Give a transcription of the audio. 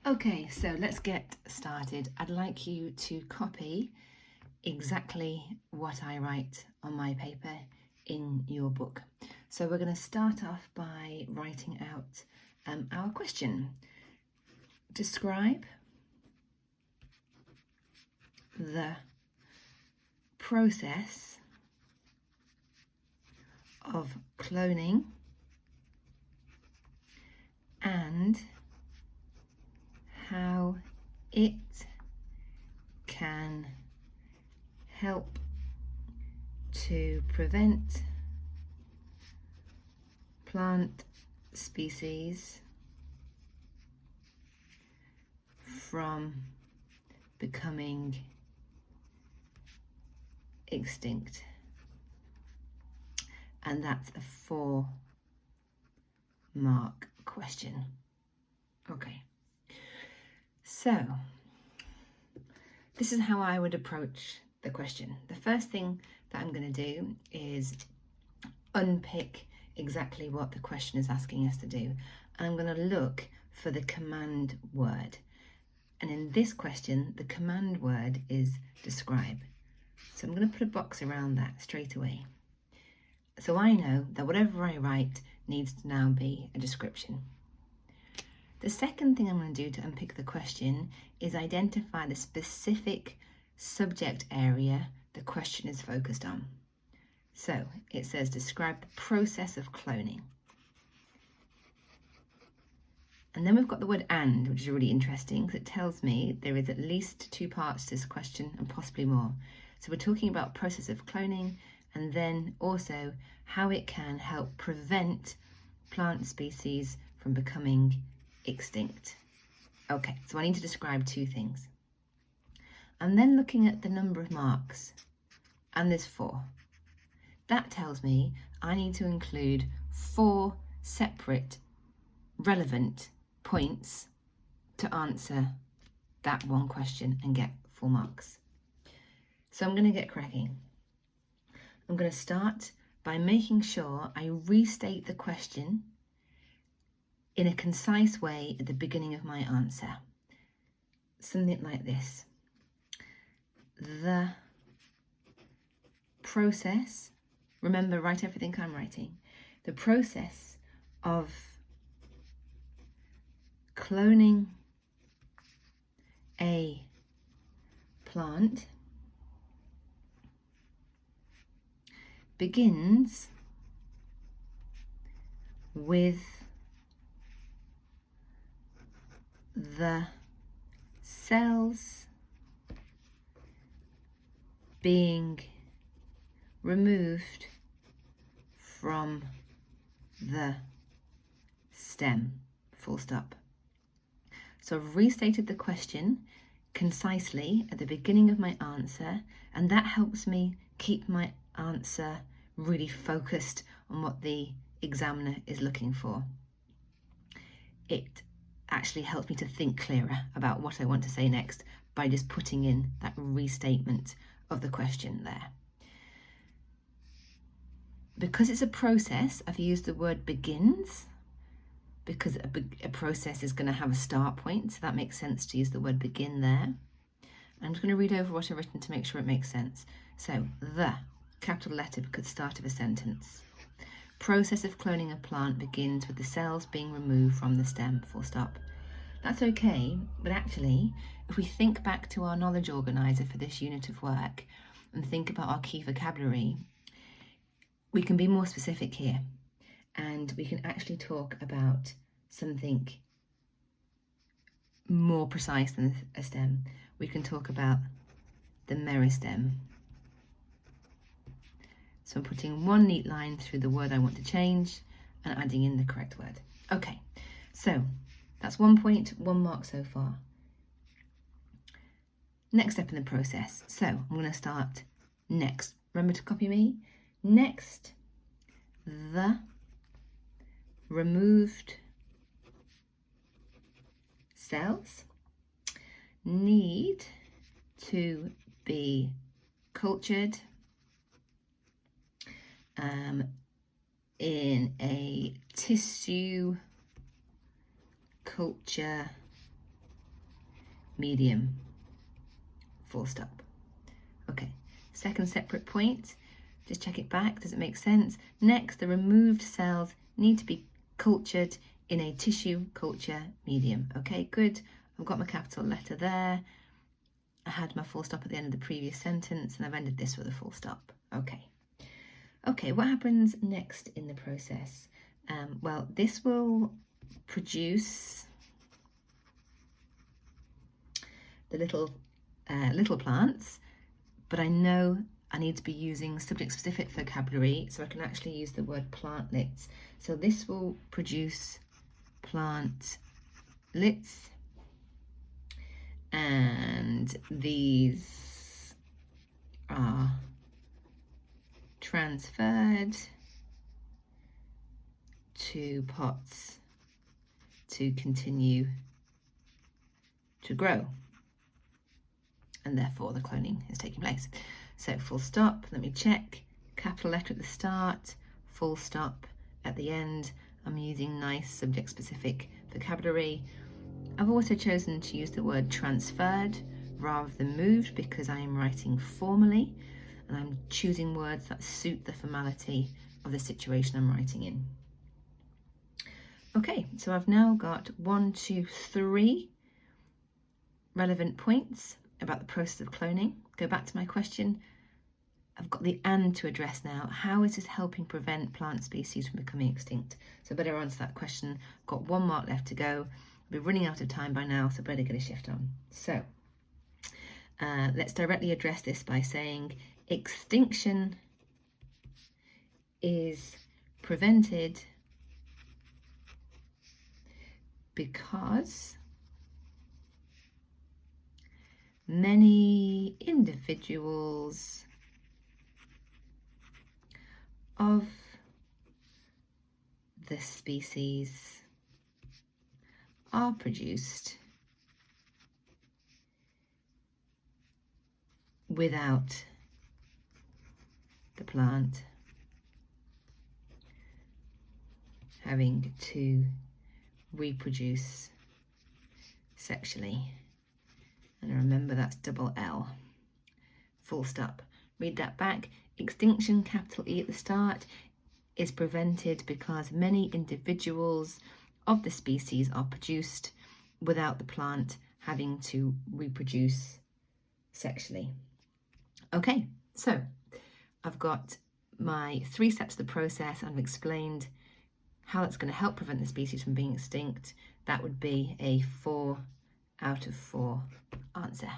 Okay, so let's get started. I'd like you to copy exactly what I write on my paper in your book. So we're going to start off by writing out our question. Describe the process of cloning and how it can help to prevent plant species from becoming extinct. And that's a 4-mark question. Okay, so this is how I would approach the question. The first thing that I'm going to do is unpick exactly what the question is asking us to do. And I'm going to look for the command word. And in this question, the command word is describe. So I'm going to put a box around that straight away. So I know that whatever I write needs to now be a description. The second thing I'm going to do to unpick the question is identify the specific subject area the question is focused on. So it says describe the process of cloning. And then we've got the word and, which is really interesting because it tells me there is at least 2 parts to this question and possibly more. So we're talking about process of cloning and then also how it can help prevent plant species from becoming extinct. Okay, so I need to describe 2 things. I'm then looking at the number of marks, and there's 4. That tells me I need to include 4 separate relevant points to answer that one question and get 4 marks. So I'm going to get cracking. I'm going to start by making sure I restate the question in a concise way at the beginning of my answer. Something like this. The process, remember, write everything I'm writing. The process of cloning a plant begins with the cells being removed from the stem, full stop. So I've restated the question concisely at the beginning of my answer, and that helps me keep my answer really focused on what the examiner is looking for. It actually helps me to think clearer about what I want to say next by just putting in that restatement of the question there. Because it's a process, I've used the word begins, because a process is going to have a start point, so that makes sense to use the word begin there. I'm just going to read over what I've written to make sure it makes sense. So, the, capital letter because it's the start of a sentence. Process of cloning a plant begins with the cells being removed from the stem, full stop. That's okay, but actually, if we think back to our knowledge organiser for this unit of work and think about our key vocabulary, we can be more specific here. And we can actually talk about something more precise than a stem. We can talk about the meristem. So I'm putting one neat line through the word I want to change and adding in the correct word. Okay, so that's 1 point, 1 mark so far. Next step in the process. So I'm going to start next. Remember to copy me. Next, the removed cells need to be cultured in a tissue culture medium, full stop. Okay, second separate point, just check it back, does it make sense? Next, the removed cells need to be cultured in a tissue culture medium. Okay, good. I've got my capital letter there. I had my full stop at the end of the previous sentence, and I've ended this with a full stop. Okay, what happens next in the process? Well, this will produce the little plants, but I know I need to be using subject-specific vocabulary, so I can actually use the word plantlets. So this will produce plantlets, and these are transferred to pots to continue to grow, and therefore the cloning is taking place. So full stop, let me check, capital letter at the start, full stop at the end. I'm using nice subject-specific vocabulary. I've also chosen to use the word transferred rather than moved because I am writing formally, and I'm choosing words that suit the formality of the situation I'm writing in. Okay, so I've now got 1, 2, 3 relevant points about the process of cloning. Go back to my question. I've got the and to address now. How is this helping prevent plant species from becoming extinct? So I better answer that question. Got 1 mark left to go. I'll be running out of time by now, so better get a shift on. So let's directly address this by saying extinction is prevented because many individuals of the species are produced without the plant having to reproduce sexually. And remember, that's double L. Full stop. Read that back. Extinction, capital E at the start, is prevented because many individuals of the species are produced without the plant having to reproduce sexually. Okay, so I've got my 3 steps of the process, and I've explained how that's going to help prevent the species from being extinct. That would be a 4 out of 4 answer.